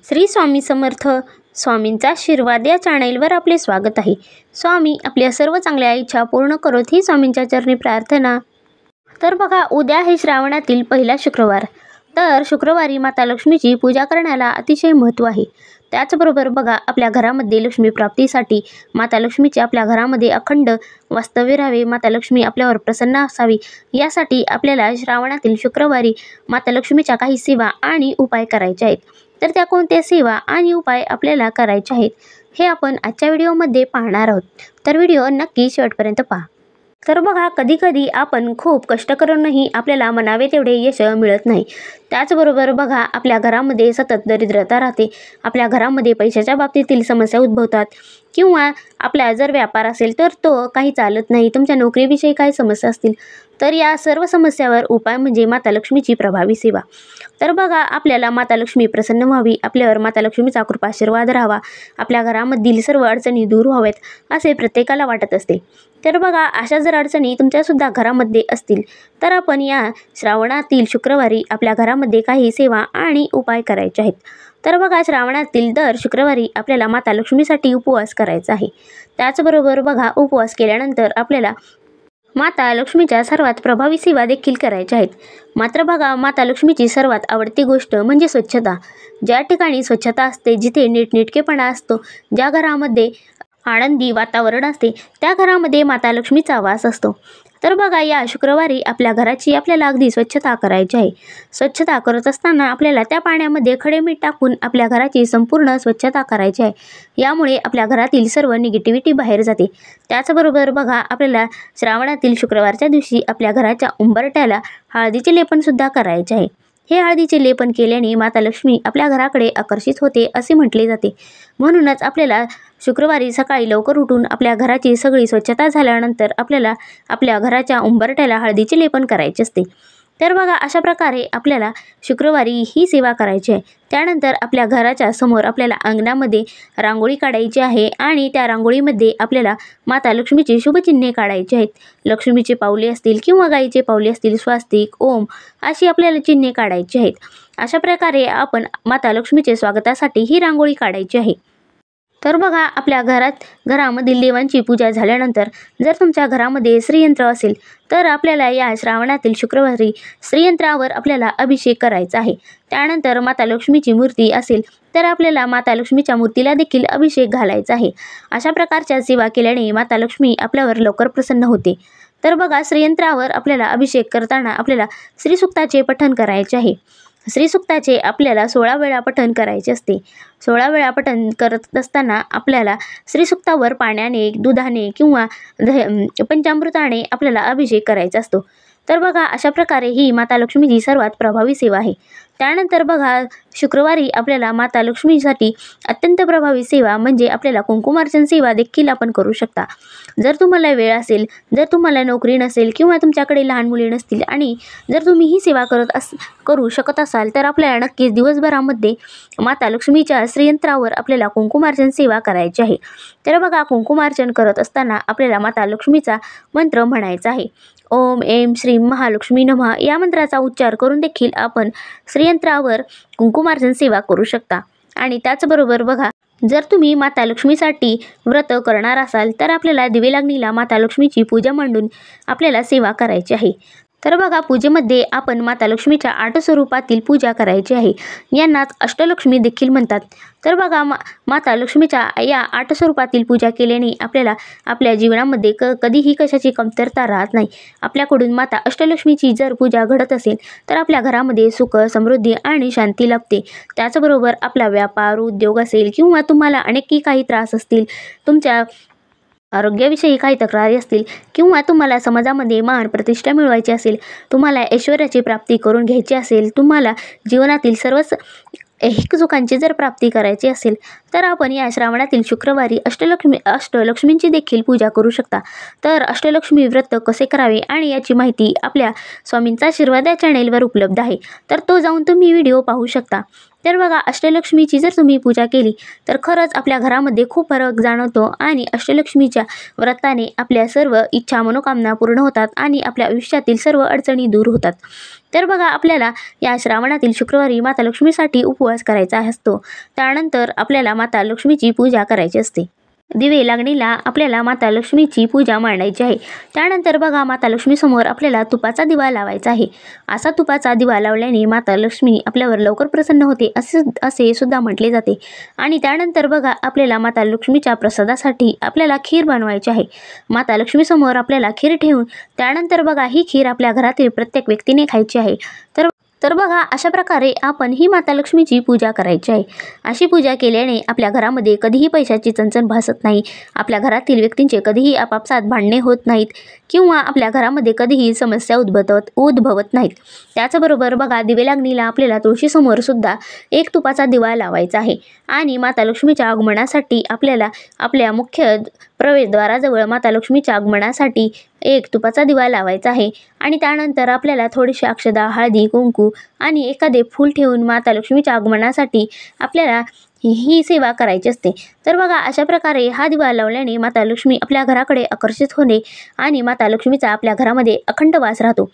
श्री स्वामी समर्थ. स्वामींचा आशीर्वाद या चॅनेलवर आपले स्वागत आहे. स्वामी आपल्या सर्व चांगल्या इच्छा पूर्ण करोत ही स्वामींच्या चरणी प्रार्थना. तर बघा, उद्या आहे श्रावणातील पहिला शुक्रवार. तर शुक्रवारी माता लक्ष्मीची पूजा करण्याला अतिशय महत्त्व आहे. त्याचबरोबर बघा, आपल्या घरामध्ये लक्ष्मी प्राप्तीसाठी माता लक्ष्मीचे आपल्या घरामध्ये अखंड वास्तव्य राहावे, माता लक्ष्मी आपल्यावर प्रसन्न असावी, यासाठी आपल्याला श्रावणातील शुक्रवारी माता लक्ष्मीच्या काही सेवा आणि उपाय करायचे आहेत. तर त्या कोणत्या सेवा आणि उपाय आपल्याला करायचे आहेत हे आपण आजच्या व्हिडिओमध्ये पाहणार आहोत. तर व्हिडिओ नक्की शेवटपर्यंत पहा. तर बघा, कधीकधी आपण खूप कष्ट करूनही आपल्याला म्हणावे तेवढे यश मिळत नाही. त्याचबरोबर बघा, आपल्या घरामध्ये सतत दरिद्रता राहते, आपल्या घरामध्ये पैशाच्या बाबतीतील समस्या उद्भवतात, किंवा आपला जर व्यापार असेल तर तो काही चालत नाही, तुमच्या नोकरीविषयी काही समस्या असतील तर या सर्व समस्यावर उपाय म्हणजे माता लक्ष्मीची प्रभावी सेवा. तर बघा, आपल्याला माता लक्ष्मी प्रसन्न व्हावी, आपल्यावर माता लक्ष्मीचा कृपा आशीर्वाद राहावा, आपल्या घरामधील सर्व अडचणी दूर व्हाव्यात असे प्रत्येकाला वाटत असते. तर बघा, अशा जर अडचणी तुमच्यासुद्धा घरामध्ये असतील तर आपण या श्रावणातील शुक्रवारी आपल्या घरामध्ये काही सेवा आणि उपाय करायचे आहेत. तर बघा, श्रावणातील दर शुक्रवारी आपल्याला माता लक्ष्मीसाठी उपवास करायचा आहे. त्याचबरोबर बघा, उपवास केल्यानंतर आपल्याला माता लक्ष्मीच्या सर्वात प्रभावी सेवा देखील करायच्या आहेत. मात्र बघा, माता लक्ष्मीची सर्वात आवडती गोष्ट म्हणजे स्वच्छता. ज्या ठिकाणी स्वच्छता असते, जिथे नीटनेटकेपणा असतो, ज्या घरामध्ये आनंदी वातावरण असते, त्या घरामध्ये माता लक्ष्मीचा वास असतो. तर बघा, या शुक्रवारी आपल्या घराची आपल्याला अगदी स्वच्छता करायची आहे. स्वच्छता करत असताना आपल्याला त्या पाण्यामध्ये खडे मीठ टाकून आपल्या घराची संपूर्ण स्वच्छता करायची आहे. यामुळे आपल्या घरातील सर्व निगेटिव्हिटी बाहेर जाते. त्याचबरोबर बघा, आपल्याला श्रावणातील शुक्रवारच्या दिवशी आपल्या घराच्या उंबरठ्याला हळदीचे लेपनसुद्धा करायचे आहे. हे हळदीचे लेपन केल्याने माता लक्ष्मी आपल्या घराकडे आकर्षित होते असे म्हटले जाते. म्हणूनच आपल्याला शुक्रवारी सकाळी लवकर उठून आपल्या घराची सगळी स्वच्छता झाल्यानंतर आपल्याला आपल्या घराच्या उंबरठ्याला हळदीचे लेपन करायचे असते. तर बघा, अशा प्रकारे आपल्याला शुक्रवारी ही सेवा करायची आहे. त्यानंतर आपल्या घराच्या समोर आपल्याला अंगणामध्ये रांगोळी काढायची आहे आणि त्या रांगोळीमध्ये आपल्याला माता लक्ष्मीची शुभचिन्हे काढायची आहेत. लक्ष्मीचे पावले असतील किंवा गाईचे पावले असतील, स्वास्तिक, ओम अशी आपल्याला चिन्हे काढायची आहेत. अशा प्रकारे आपण माता लक्ष्मीचे स्वागतासाठी ही रांगोळी काढायची आहे. तर बघा, आपल्या घरामधील देवांची पूजा झाल्यानंतर जर तुमच्या घरामध्ये श्रीयंत्र असेल तर आपल्याला या श्रावणातील शुक्रवारी श्रीयंत्रावर आपल्याला अभिषेक करायचा आहे. त्यानंतर माता लक्ष्मीची मूर्ती असेल तर आपल्याला माता लक्ष्मीच्या मूर्तीला देखील अभिषेक घालायचा आहे. अशा प्रकारच्या सेवा केल्याने माता लक्ष्मी आपल्यावर लवकर प्रसन्न होते. तर बघा, श्रीयंत्रावर आपल्याला अभिषेक करताना आपल्याला श्रीसूक्ताचे पठण करायचे आहे. श्रीसूक्ताचे आपल्याला 16 वेळा पठण करायचे असते. 16 वेळा पठण करत असताना आपल्याला श्रीसूक्तावर पाण्याने, दुधाने किंवा पंचामृताने आपल्याला अभिषेक करायचा असतो. तर बघा, अशा प्रकारे ही माता लक्ष्मीची सर्वात प्रभावी सेवा आहे. त्यानंतर बघा, शुक्रवारी आपल्याला माता लक्ष्मीसाठी अत्यंत प्रभावी सेवा म्हणजे आपल्याला कुंकुमार्चन सेवा देखील आपण करू शकता. जर तुम्हाला वेळ असेल, जर तुम्हाला नोकरी नसेल किंवा तुमच्याकडे लहान मुले नसतील आणि जर तुम्ही ही सेवा करू शकत असाल तर आपल्याला नक्कीच दिवसभरामध्ये माता लक्ष्मीच्या श्रीयंत्रावर आपल्याला कुंकुमार्चन सेवा करायची आहे. तर बघा, कुंकुमार्चन करत असताना आपल्याला माता लक्ष्मीचा मंत्र म्हणायचा आहे. ओम ऐं श्रीं महालक्ष्मी नमः या मंत्राचा उच्चार करून देखील आपण श्रीयंत्रावर कुंकुमार्चन सेवा करू शकता. आणि त्याचबरोबर बघा, जर तुम्ही माता लक्ष्मीसाठी व्रत करणार असाल तर आपल्याला दिवेलाग्नीला माता लक्ष्मीची पूजा मांडून आपल्याला सेवा करायची आहे. तर बघा, पूजेमध्ये आपण माता लक्ष्मीच्या 8 स्वरूपातील पूजा करायची आहे. यांनाच अष्टलक्ष्मी देखील म्हणतात. तर बघा, माता लक्ष्मीच्या या 8 स्वरूपातील पूजा केल्याने आपल्याला आपल्या जीवनामध्ये कधीही कशाची कमतरता राहत नाही. आपल्याकडून माता अष्टलक्ष्मीची जर पूजा घडत असेल तर आपल्या घरामध्ये सुख, समृद्धी आणि शांती लाभते. त्याचबरोबर आपला व्यापार, उद्योग असेल किंवा तुम्हाला आणखी काही त्रास असतील, तुमच्या आरोग्याविषयी काही तक्रारी असतील किंवा तुम्हाला समाजामध्ये मान प्रतिष्ठा मिळवायची असेल, तुम्हाला ऐश्वर्याची प्राप्ती करून घ्यायची असेल, तुम्हाला जीवनातील सर्वच ऐहिक सुखांची जर प्राप्ती करायची असेल तर आपण या श्रावणातील शुक्रवारी अष्टलक्ष्मींची देखील पूजा करू शकता. तर अष्टलक्ष्मी व्रत कसे करावे आणि याची माहिती आपल्या स्वामींचा आशीर्वाद या चॅनेलवर उपलब्ध आहे. तर तो जाऊन तुम्ही व्हिडिओ पाहू शकता. तर बघा, अष्टलक्ष्मीची जर तुम्ही पूजा केली तर खरंच आपल्या घरामध्ये खूप फरक जाणवतो आणि अष्टलक्ष्मीच्या व्रताने आपल्या सर्व इच्छा मनोकामना पूर्ण होतात आणि आपल्या आयुष्यातील सर्व अडचणी दूर होतात. तर बघा, आपल्याला या श्रावणातील शुक्रवारी माता लक्ष्मीसाठी उपवास करायचा असतो. त्यानंतर आपल्याला माता लक्ष्मीची पूजा करायची असते. दिवे लागणीला आपल्याला माता लक्ष्मीची पूजा मांडायची आहे. त्यानंतर बघा, माता लक्ष्मीसमोर आपल्याला तुपाचा दिवा लावायचा आहे. असा तुपाचा दिवा लावल्याने माता लक्ष्मी आपल्यावर लवकर प्रसन्न होते असे सुद्धा म्हटले जाते. आणि त्यानंतर बघा, आपल्याला माता लक्ष्मीच्या प्रसादासाठी आपल्याला खीर बनवायची आहे. माता लक्ष्मीसमोर आपल्याला खीर ठेवून त्यानंतर बघा, ही खीर आपल्या घरातील प्रत्येक व्यक्तीने खायची आहे. तर बघा, अशा प्रकारे आपण ही माता लक्ष्मीची पूजा करायची आहे. अशी पूजा केल्याने आपल्या घरामध्ये कधीही पैशाची चणचण भासत नाही. आपल्या घरातील व्यक्तींचे कधीही आपापसात भांडणे होत नाहीत किंवा आपल्या घरामध्ये कधीही समस्या उद्भवत नाहीत. त्याचबरोबर बघा, दिवे लागणीला आपल्याला तुळशीसमोर सुद्धा एक तुपाचा दिवा लावायचा आहे. आणि माता लक्ष्मीच्या आगमनासाठी आपल्याला आपल्या मुख्य प्रवेशद्वाराजवळ माता लक्ष्मीच्या आगमनासाठी एक तुपाचा दिवा लावायचा आहे. आणि त्यानंतर आपल्याला थोडीशी अक्षदा, हळदी, कुंकू आणि एखादे फूल ठेवून माता लक्ष्मीच्या आगमनासाठी आपल्याला ही सेवा करायची असते. तर बघा, अशा प्रकारे हा दिवा लावल्याने माता लक्ष्मी आपल्या घराकडे आकर्षित होणे आणि माता लक्ष्मीचा आपल्या घरामध्ये अखंड वास राहतो.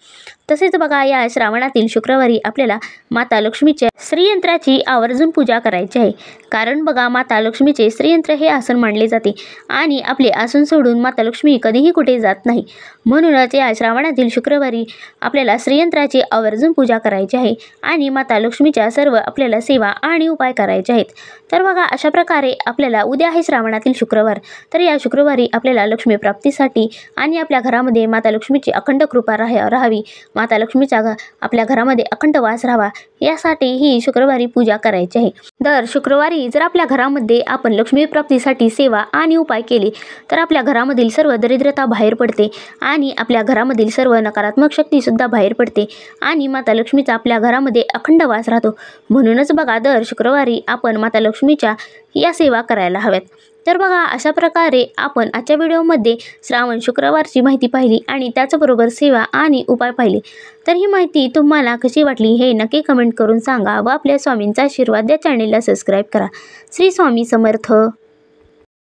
तसेच बघा, या श्रावणातील शुक्रवारी आपल्याला माता लक्ष्मीच्या श्रीयंत्राची आवर्जून पूजा करायची आहे. कारण बघा, माता लक्ष्मीचे श्रीयंत्र हे आसन मानले जाते आणि आपले आसन सोडून माता लक्ष्मी कधीही कुठे जात नाही. म्हणूनच या श्रावणातील शुक्रवारी आपल्याला श्रीयंत्राची आवर्जून पूजा करायची आहे आणि माता लक्ष्मीच्या सर्व आपल्याला सेवा आणि उपाय करायचे आहेत. तर बघा, अशा प्रकारे आपल्याला उद्या आहे श्रावणातील शुक्रवार. तर या शुक्रवारी आपल्याला लक्ष्मी प्राप्तीसाठी आणि आपल्या घरामध्ये माता लक्ष्मीची अखंड कृपा राहावी, माता लक्ष्मीचा आपल्या घरामध्ये अखंड वास राहावा, यासाठी ही शुक्रवारी पूजा करायची आहे. दर शुक्रवारी जर आपल्या घरामध्ये आपण लक्ष्मी प्राप्तीसाठी सेवा आणि उपाय केले तर आपल्या घरामधील सर्व दरिद्रता बाहेर पडते आणि आपल्या घरामधील सर्व नकारात्मक शक्तीसुद्धा बाहेर पडते आणि माता लक्ष्मीचा आपल्या घरामध्ये अखंड वास राहतो. म्हणूनच बघा, दर शुक्रवारी आपण माता लक्ष्मीच्या या सेवा करायला हव्यात. तर बघा, अशा प्रकारे आपण आजच्या व्हिडिओमध्ये श्रावण शुक्रवारची माहिती पाहिली आणि त्याचबरोबर सेवा आणि उपाय पाहिले. तर ही माहिती तुम्हाला कशी वाटली हे नक्की कमेंट करून सांगा व आपल्या स्वामींचा आशीर्वाद या चॅनेलला सबस्क्राईब करा. श्री स्वामी समर्थ.